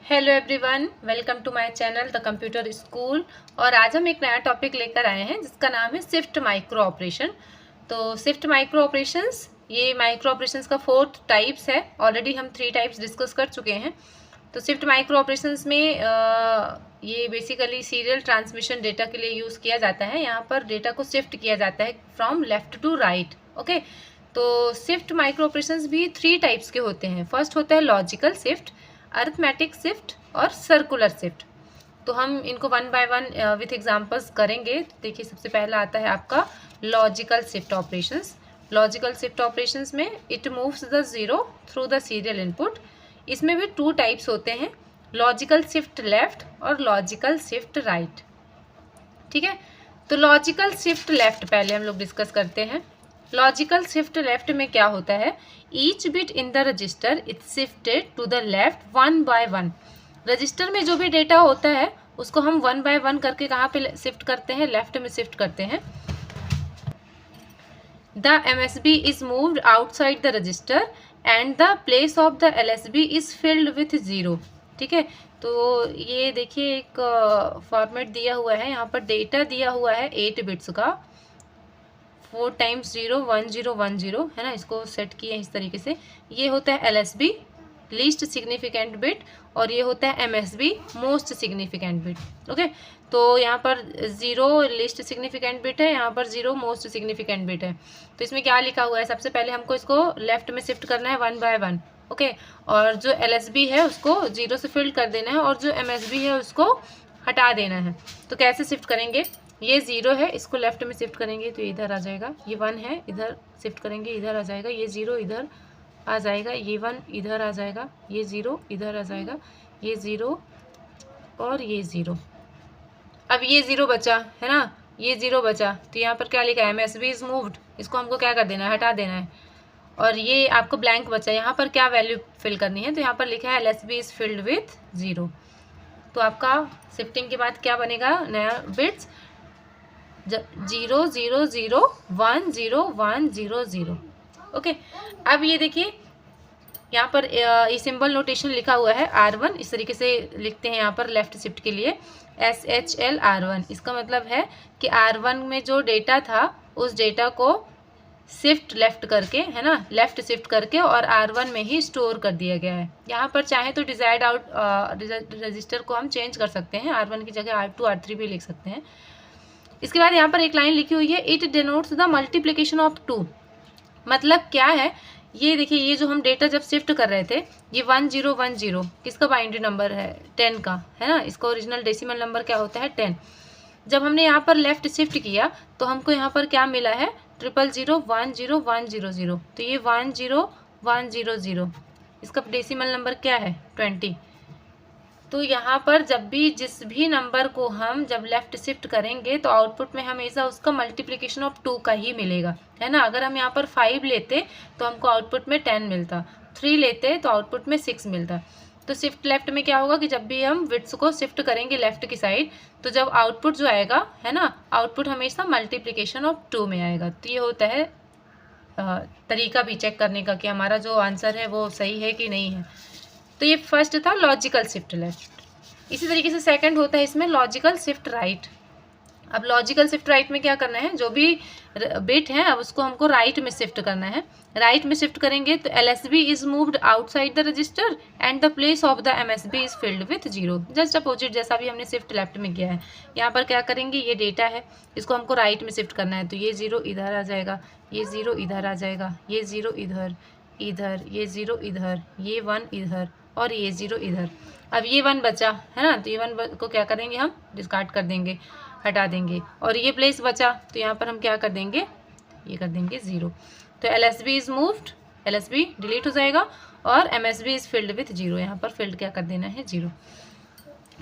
Hello everyone, welcome to my channel the computer school. और आज हम एक नया टॉपिक लेकर आए हैं जिसका नाम है शिफ्ट माइक्रो ऑपरेशन। तो शिफ्ट माइक्रो ऑपरेशंस, ये माइक्रो ऑपरेशंस का 4th टाइप्स है। ऑलरेडी हम 3 टाइप्स डिस्कस कर चुके हैं। तो शिफ्ट माइक्रो ऑपरेशंस में ये बेसिकली सीरियल ट्रांसमिशन डेटा के लिए यूज़ किया जाता है। यहाँ पर डेटा को शिफ्ट किया जाता है from left to right. Okay, तो शिफ्ट माइक्रो ऑपरेशंस भी 3 टाइप्स के होते हैं। फर्स्ट होता है लॉजिकल शिफ्ट, अरिथमेटिक शिफ्ट और सर्कुलर शिफ्ट। तो हम इनको one by one with examples करेंगे। देखिए, सबसे पहला आता है आपका logical shift operations. Logical shift operations में it moves the zero through the serial input. इसमें भी 2 टाइप्स होते हैं, लॉजिकल शिफ्ट लेफ्ट और लॉजिकल शिफ्ट राइट। ठीक है, तो लॉजिकल शिफ्ट लेफ्ट पहले हम लोग डिस्कस करते हैं। लॉजिकल शिफ्ट लेफ्ट में क्या होता है, each bit in the register it's shifted to the left one by one. Register में जो भी डेटा होता है उसको हम 1 बाय 1 करके कहाँ पे शिफ्ट करते हैं, लेफ्ट में शिफ्ट करते हैं। The MSB is moved outside the register and the place of the LSB is filled with 0। ठीक है, तो ये देखिए एक फॉर्मेट दिया हुआ है, यहाँ पर डेटा दिया हुआ है 8 बिट्स का, 4 टाइम्स 0 1 0 1 0 है ना। इसको सेट किए इस तरीके से। ये होता है LSB लीस्ट सिग्निफिकेंट बिट और ये होता है MSB most significant bit. Okay, तो यहाँ पर 0 लीस्ट सिग्निफिकेंट बिट है, यहाँ पर 0 मोस्ट सिग्निफिकेंट बिट है। तो इसमें क्या लिखा हुआ है, सबसे पहले हमको इसको लेफ्ट में शिफ्ट करना है 1 बाय 1। ओके, और जो LSB है उसको 0 से फिल कर देना है और जो MSB है उसको हटा देना है। तो कैसे शिफ्ट करेंगे, ये 0 है, इसको लेफ्ट में शिफ्ट करेंगे तो इधर आ जाएगा। ये 1 है, इधर शिफ्ट करेंगे इधर आ जाएगा। ये 0 इधर आ जाएगा, ये 1 इधर आ जाएगा, ये 0 इधर आ जाएगा, ये 0 और ये 0। अब ये 0 बचा है ना, ये 0 बचा, तो यहाँ पर क्या लिखा है, MSB इज मूव्ड। इसको हमको क्या कर देना है, हटा देना है। और ये आपको ब्लैंक बचा, यहाँ पर क्या वैल्यू फिल करनी है, तो यहाँ पर लिखा है LSB इज फिल्ड विथ 0। तो आपका शिफ्टिंग के बाद क्या बनेगा, नया बिट्स 0 0 0 1 0 1 0 0। ओके, अब ये देखिए यहाँ पर ये सिंबल नोटेशन लिखा हुआ है R1, इस तरीके से लिखते हैं यहाँ पर लेफ्ट शिफ्ट के लिए SHL R1। इसका मतलब है कि R1 में जो डेटा था उस डेटा को शिफ्ट लेफ्ट करके, है ना, लेफ्ट शिफ्ट करके और R1 में ही स्टोर कर दिया गया है। यहाँ पर चाहे तो डिजायर्ड आउट रजिस्टर को हम चेंज कर सकते हैं, R1 की जगह R2 R3 भी लिख सकते हैं। इसके बाद यहाँ पर एक लाइन लिखी हुई है, it denotes the multiplication of 2। मतलब क्या है, ये देखिए, ये जो हम डेटा जब शिफ्ट कर रहे थे, ये 1 0 1 0 किसका बाइनरी नंबर है, 10 का, है ना। इसका ओरिजिनल डेसिमल नंबर क्या होता है, 10। जब हमने यहाँ पर लेफ्ट शिफ्ट किया तो हमको यहाँ पर क्या मिला है, 0 0 1 0 1 0 0। तो ये 1 0 1 0 0, इसका डेसिमल नंबर क्या है, 20। तो यहाँ पर जब भी जिस भी नंबर को हम जब लेफ्ट शिफ्ट करेंगे तो आउटपुट में हमेशा उसका मल्टीप्लिकेशन ऑफ 2 का ही मिलेगा, है ना। अगर हम यहाँ पर 5 लेते तो हमको आउटपुट में 10 मिलता, 3 लेते तो आउटपुट में 6 मिलता। तो शिफ्ट लेफ्ट में क्या होगा कि जब भी हम बिट्स को शिफ्ट करेंगे लेफ्ट की साइड, तो जब आउटपुट जो आएगा, है ना, आउटपुट हमेशा मल्टीप्लिकेशन ऑफ 2 में आएगा। तो ये होता है तरीका भी चेक करने का कि हमारा जो आंसर है वो सही है कि नहीं है। तो ये फर्स्ट था लॉजिकल शिफ्ट लेफ्ट। इसी तरीके से सेकंड होता है इसमें लॉजिकल शिफ्ट राइट। अब लॉजिकल शिफ्ट राइट में क्या करना है, जो भी बिट है अब उसको हमको राइट में शिफ्ट करना है। राइट में शिफ्ट करेंगे तो LSB is moved outside the register and the place of the MSB is filled with 0। Just opposite जैसा भी हमने शिफ्ट लेफ्ट में किया है। यहाँ पर क्या करेंगे, ये डेटा है, इसको हमको राइट में शिफ्ट करना है। तो ये 0 इधर आ जाएगा, ये 0 इधर आ जाएगा, ये 0 इधर इधर, ये 0 इधर, ये 1 इधर और ये 0 इधर। अब ये 1 बचा है ना, तो ये 1 को क्या करेंगे, हम डिस्कार्ड कर देंगे, हटा देंगे। और ये प्लेस बचा तो यहाँ पर हम क्या कर देंगे, ये कर देंगे 0। तो LSB is moved, LSB delete हो जाएगा और MSB इज फिल्ड विथ 0। यहाँ पर फिल्ड क्या कर देना है, 0।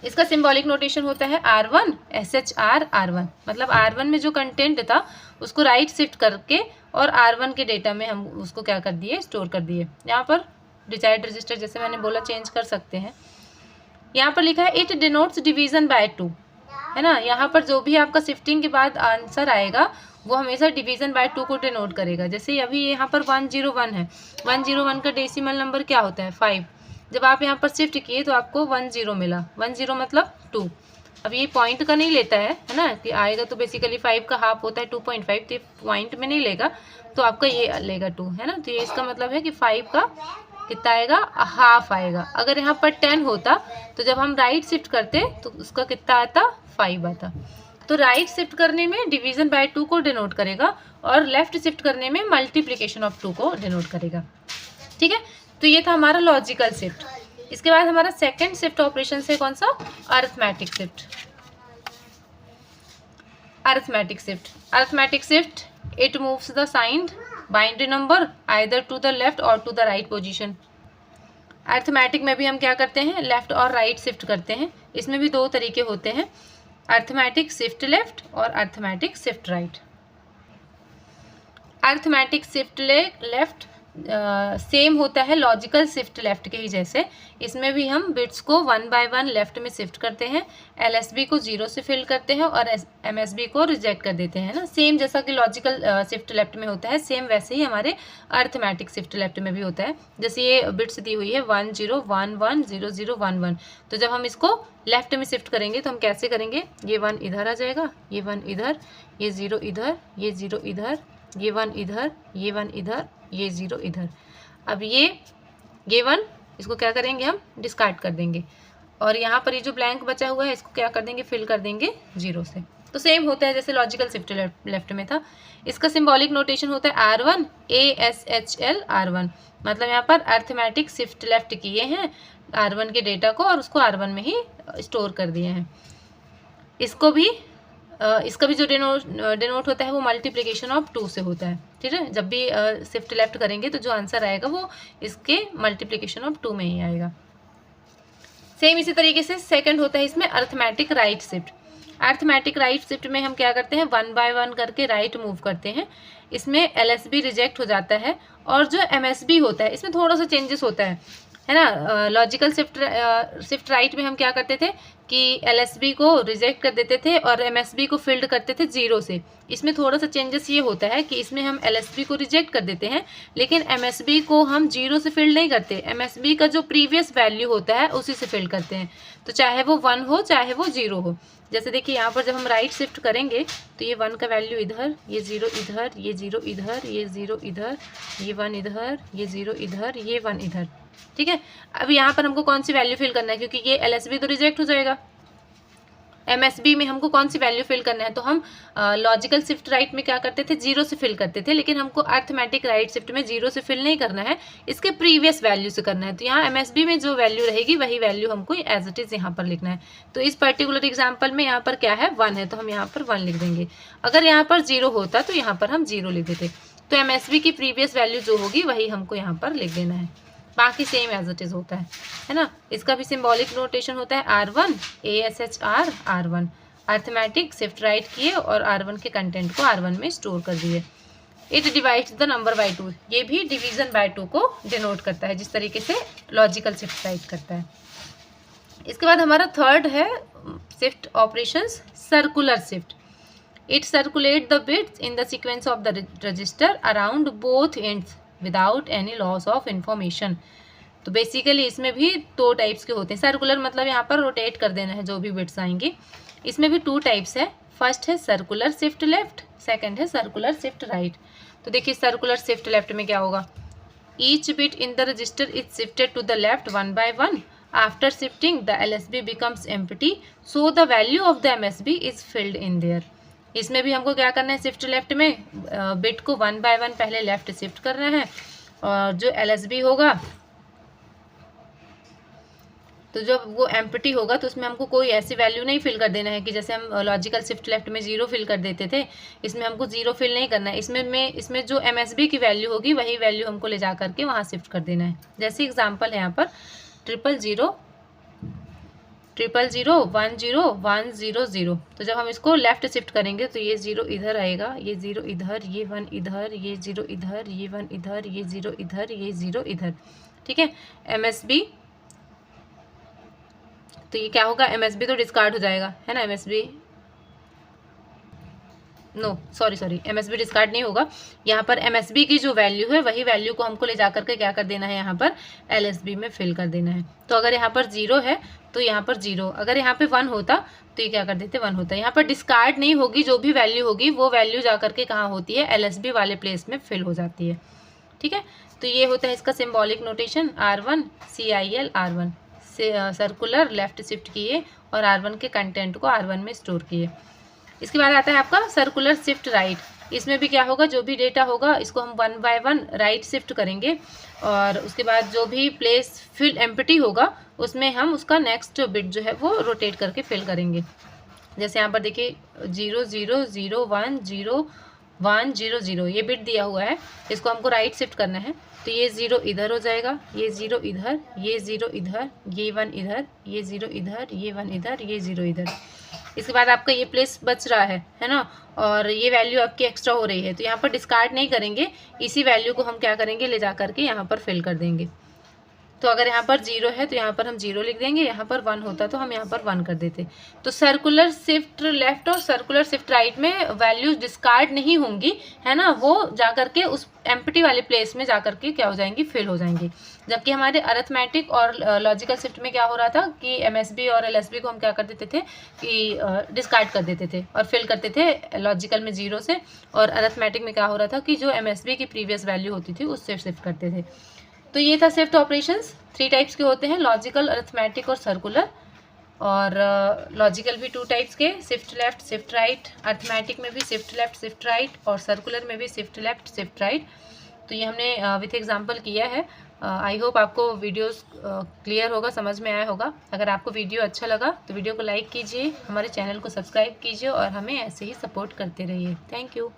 इसका सिंबॉलिक नोटेशन होता है R1 SHR R1। मतलब R1 में जो कंटेंट था उसको राइट शिफ्ट करके और R1 के डेटा में हम उसको क्या कर दिए, स्टोर कर दिए। यहाँ पर डिजायर्ड रजिस्टर जैसे मैंने बोला चेंज कर सकते हैं। यहाँ पर लिखा है इट डिनोट्स डिवीजन बाय 2, है ना। यहाँ पर जो भी आपका शिफ्टिंग के बाद आंसर आएगा वो हमेशा डिवीजन बाय 2 को डिनोट करेगा। जैसे अभी यहाँ पर 101 है, 101 का डेसिमल नंबर क्या होता है, 5। जब आप यहाँ पर शिफ्ट किए तो आपको 1 0 मिला, 1 0 मतलब 2। अब ये पॉइंट का नहीं लेता है ना, कि आएगा तो बेसिकली 5 का हाफ होता है 2.5, तो पॉइंट में नहीं लेगा, तो आपका ये लेगा 2, है ना। तो ये इसका मतलब है कि 5 का कितना आएगा, हाफ आएगा। अगर यहाँ पर 10 होता तो जब हम राइट शिफ्ट करते तो उसका कितना आता, 5 आता। तो राइट शिफ्ट करने में डिवीजन बाय 2 को डिनोट करेगा और लेफ्ट शिफ्ट करने में मल्टीप्लिकेशन ऑफ 2 को डिनोट करेगा, ठीक है। तो ये था हमारा लॉजिकल शिफ्ट। इसके बाद हमारा सेकंड शिफ्ट ऑपरेशन से कौन सा, arithmetic shift. Arithmetic shift, arithmetic shift, it moves the sign binary number either to the left और to the right position. Arithmetic में भी हम क्या करते हैं, लेफ्ट और राइट शिफ्ट करते हैं। इसमें भी दो तरीके होते हैं, अरिथमेटिक शिफ्ट लेफ्ट और arithmetic shift right. Arithmetic shift left same होता है लॉजिकल शिफ्ट लेफ्ट के ही जैसे। इसमें भी हम बिट्स को 1 बाय 1 लेफ्ट में शिफ्ट करते हैं, एलएसबी को 0 से फिल करते हैं और एमएसबी को रिजेक्ट कर देते हैं ना। सेम जैसा कि लॉजिकल शिफ्ट लेफ्ट में होता है, सेम वैसे ही हमारे अरिथमेटिक शिफ्ट लेफ्ट में भी होता है। जैसे ये बिट्स दी हुई है 1 0 1 1 0 0 1 1, तो जब हम इसको लेफ्ट में शिफ्ट करेंगे तो हम कैसे करेंगे, ये 1 इधर आ जाएगा, ये 1 इधर, ये 0 इधर, ये 0 इधर, ये 1 इधर, ये 1 इधर, ये 0 इधर। अब ये 1 इसको क्या करेंगे, हम डिस्कार्ड कर देंगे और यहाँ पर ये जो ब्लैंक बचा हुआ है इसको क्या कर देंगे, फिल कर देंगे 0 से। तो सेम होता है जैसे लॉजिकल शिफ्ट लेफ्ट में था। इसका सिंबॉलिक नोटेशन होता है R1 ASHL R1, मतलब यहाँ पर अरिथमेटिक शिफ्ट लेफ्ट किए हैं R1 के डेटा को और उसको R1 में ही स्टोर कर दिए हैं। इसको भी इसका भी जो डिनोट होता है वो मल्टीप्लिकेशन ऑफ 2 से होता है, ठीक है। जब भी शिफ्ट लेफ्ट करेंगे तो जो आंसर आएगा वो इसके मल्टीप्लिकेशन ऑफ 2 में ही आएगा। सेम इसी तरीके से सेकंड होता है इसमें arithmetic right shift. Arithmetic right shift में हम क्या करते हैं, 1 बाय 1 करके राइट मूव करते हैं। इसमें एलएसबी रिजेक्ट हो जाता है और जो एमएसबी होता है इसमें थोड़ा सा चेंजेस होता है ना। लॉजिकल शिफ्ट राइट में हम क्या करते थे कि एलएसबी को रिजेक्ट कर देते थे और एमएसबी को फिल्ड करते थे 0 से। इसमें थोड़ा सा चेंजेस ये होता है कि इसमें हम एलएसबी को रिजेक्ट कर देते हैं लेकिन एमएसबी को हम 0 से फिल्ड नहीं करते, एमएसबी का जो प्रीवियस वैल्यू होता है उसी से फिल्ड करते हैं। तो चाहे वो 1 हो चाहे वो 0 हो। जैसे देखिए यहाँ पर जब हम राइट शिफ्ट करेंगे तो ये 1 का वैल्यू इधर, ये 0 इधर, ये 0 इधर, ये 0 इधर, ये 1 इधर, ये 0 इधर, ये 1 इधर, ठीक है। अब यहाँ पर हमको कौन सी वैल्यू फिल करना है, क्योंकि ये एलएसबी तो रिजेक्ट हो जाएगा। एमएसबी में हमको कौन सी वैल्यू फिल करना है, तो हम लॉजिकल शिफ्ट राइट में क्या करते थे, 0 से फिल करते थे, लेकिन हमको अरिथमेटिक राइट शिफ्ट में 0 से फिल नहीं करना है, इसके प्रीवियस वैल्यू से करना है। तो यहाँ एमएसबी में जो वैल्यू रहेगी वही वैल्यू हमको एज इट इज़ यहाँ पर लिखना है। तो इस पर्टिकुलर एग्जाम्पल में यहाँ पर क्या है, 1 है, तो हम यहाँ पर 1 लिख देंगे। अगर यहाँ पर 0 होता तो यहाँ पर हम 0 लिख देते। तो एमएसबी की प्रीवियस वैल्यू जो होगी वही हमको यहाँ पर लिख देना है, बाकी सेम एज इट इज़ होता है ना। इसका भी सिंबॉलिक नोटेशन होता है R1 ASHR R1, arithmetic shift right किए और R1 के कंटेंट को R1 में स्टोर कर दिए। It divides the number by 2, ये भी डिवीजन बाय 2 को डिनोट करता है जिस तरीके से लॉजिकल शिफ्ट राइट करता है। इसके बाद हमारा थर्ड है shift operations, circular shift. It circulate the bits in the sequence of the register around both ends without any loss of information. तो बेसिकली इसमें भी 2 टाइप्स के होते हैं। सर्कुलर मतलब यहाँ पर रोटेट कर देना है जो भी बिट्स आएंगे। इसमें भी 2 टाइप्स है, फर्स्ट है सर्कुलर शिफ्ट लेफ्ट, सेकंड है सर्कुलर शिफ्ट राइट। तो देखिए सर्कुलर शिफ्ट लेफ्ट में क्या होगा, each bit in the register is shifted to the left 1 by 1। After shifting the LSB becomes empty, so the value of the MSB is filled in there. इसमें भी हमको क्या करना है, शिफ्ट लेफ्ट में बिट को 1 by 1 पहले left shift करना है और जो एलएसबी होगा तो जब वो एम्प्टी होगा तो उसमें हमको कोई ऐसी वैल्यू नहीं फिल कर देना है कि जैसे हम लॉजिकल शिफ्ट लेफ्ट में 0 फिल कर देते थे, इसमें हमको 0 फिल नहीं करना है। इसमें जो एमएसबी की वैल्यू होगी वही वैल्यू हमको ले जा करके वहाँ शिफ्ट कर देना है। जैसे एग्जांपल है यहाँ पर 000 000 1 0 1 0 0। तो जब हम इसको लेफ्ट शिफ्ट करेंगे तो ये 0 इधर आएगा, ये 0 इधर, ये 1 इधर, ये 0 इधर, ये 1 इधर, ये 0 इधर, ये 0 इधर, ठीक है। एमएसबी तो ये क्या होगा, एमएसबी तो डिस्कार्ड हो जाएगा, है ना। MSB no sorry MSB discard नहीं होगा। यहाँ पर MSB की जो वैल्यू है वही वैल्यू को हमको ले जा करके क्या कर देना है, यहाँ पर LSB में फिल कर देना है। तो अगर यहाँ पर 0 है तो यहाँ पर 0, अगर यहाँ पे 1 होता तो ये क्या कर देते 1 होता। यहाँ पर डिस्कार्ड नहीं होगी, जो भी वैल्यू होगी वो वैल्यू जा करके कहाँ होती है, LSB वाले प्लेस में फिल हो जाती है। ठीक है, तो ये होता है इसका symbolic notation R1 CIL R1 से सर्कुलर लेफ्ट शिफ्ट किए और R1 के कंटेंट को R1 में स्टोर किए। इसके बाद आता है आपका सर्कुलर शिफ्ट राइट। इसमें भी क्या होगा, जो भी डेटा होगा इसको हम 1 बाय 1 राइट शिफ्ट करेंगे और उसके बाद जो भी प्लेस फिल एम्प्टी होगा उसमें हम उसका नेक्स्ट बिट जो है वो रोटेट करके फिल करेंगे। जैसे यहाँ पर देखिए 0 0 0 1 0 1 0 0 ये बिट दिया हुआ है, इसको हमको राइट शिफ्ट करना है। तो ये 0 इधर हो जाएगा, ये 0 इधर, ये 0 इधर, ये 1 इधर, ये 0 इधर, ये 1 इधर, ये 0 इधर। इसके बाद आपका ये प्लेस बच रहा है ना, और ये वैल्यू आपकी एक्स्ट्रा हो रही है, तो यहाँ पर डिस्कार्ड नहीं करेंगे, इसी वैल्यू को हम क्या करेंगे, ले जा करके यहाँ पर फिल कर देंगे। तो अगर यहाँ पर 0 है तो यहाँ पर हम 0 लिख देंगे, यहाँ पर 1 होता तो हम यहाँ पर 1 कर देते। तो सर्कुलर शिफ्ट लेफ्ट और सर्कुलर शिफ्ट राइट में वैल्यूज डिस्कार्ड नहीं होंगी, है ना, वो जा करके उस एम्प्टी वाले प्लेस में जा करके क्या हो जाएंगी, फिल हो जाएंगी। जबकि हमारे अरिथमेटिक और लॉजिकल शिफ्ट में क्या हो रहा था कि MSB और LSB को हम क्या कर देते थे कि डिस्कार्ड कर देते थे और फिल करते थे लॉजिकल में 0 से, और अरिथमेटिक में क्या हो रहा था कि जो MSB की प्रीवियस वैल्यू होती थी उससे शिफ्ट करते थे। तो ये था शिफ्ट ऑपरेशंस। 3 टाइप्स के होते हैं, लॉजिकल, अरिथमेटिक और सर्कुलर। और लॉजिकल भी 2 टाइप्स के, shift left shift right. Arithmetic में भी शिफ्ट लेफ्ट शिफ्ट राइट, और सर्कुलर में भी शिफ्ट लेफ्ट शिफ्ट राइट। तो ये हमने विथ एग्जांपल किया है। आई होप आपको वीडियोस क्लियर होगा, समझ में आया होगा। अगर आपको वीडियो अच्छा लगा तो वीडियो को लाइक कीजिए, हमारे चैनल को सब्सक्राइब कीजिए और हमें ऐसे ही सपोर्ट करते रहिए। Thank you.